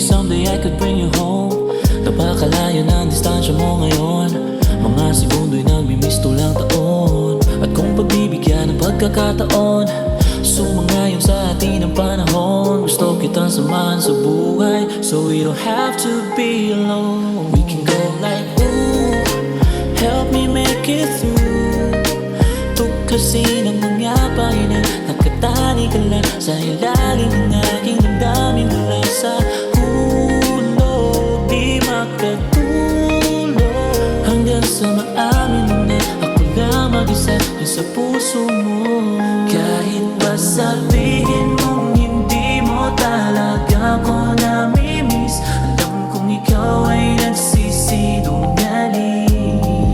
someday I could bring you home. Napakalayo ng distansya mo ngayon. Mga segundo'y nagmimiss tulang taon. At kung pagbibigyan ng pagkakataon, sumangayon sa atin ang panahon. Gusto kitang samahan sa buhay, so we don't have to be alone. We can go like, ooh, help me make it through. Tuklasin ang mga pahinga, nakatali ka lang sa ilalim ng aking damdamin. Mula sa hulog, di makatulog, hanggang sa maamin mo na ako lang mag-isa din sa puso mo. Kahit ba sabihin mong hindi mo talaga ako namimiss, alam kong ikaw ay nagsisinungaling.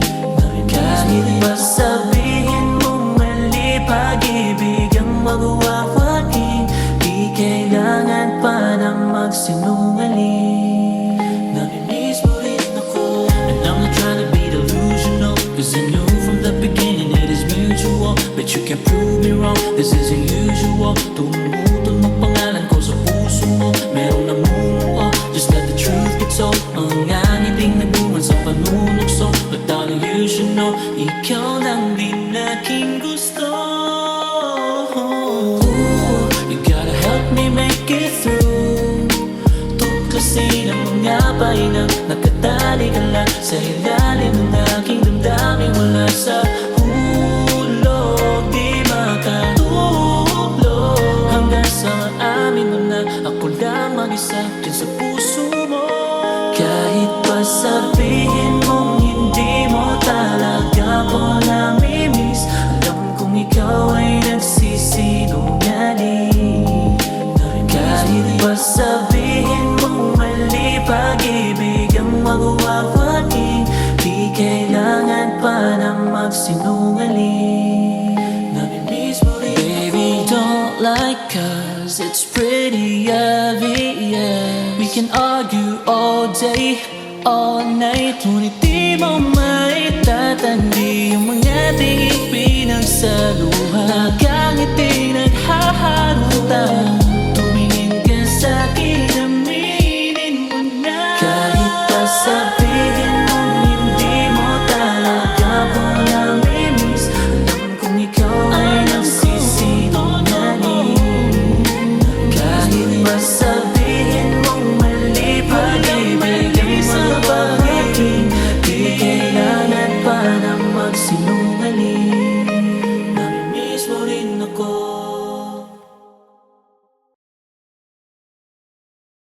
Kahit ba sabihin mong mali, pag-ibig ang magwawaking, di kailangan pa na magsinungaling. Namimiss mo rin ako, and I'm not trying to be delusional, cause I knew from the beginning it is mutual. But you can prove me wrong, this isn't usual. Tumutol mo pangalan ko sa puso mo, merong namumuo, just let the truth be told. Ang ngiting nagbungan sa panunukso, but darling you should know, ikaw lang din aking gusto. Ooh, you gotta help me make it through. Tuklasin ang mga pahinga, nakatali ka lang sa ilalim ng aking damdamin. Wala sa hulog, di makatulog, hanggang sa maamin mo na ako lang mag-isa din sa puso mo. Kahit pa sabihin mong hindi mo talaga ako namimiss, alam kong ikaw ay nagsisinungaling. Kahit pa sabihin mong mali, pag-ibig ang magwawaking, di kailangan pa na magsinungaling. Namimiss mo rin. Baby, don't like us, it's pretty obvious. We can argue all day, all night, ngunit di mo maitatandi yung mga di pinagsaluhan. Nakangiti, naghaharutan,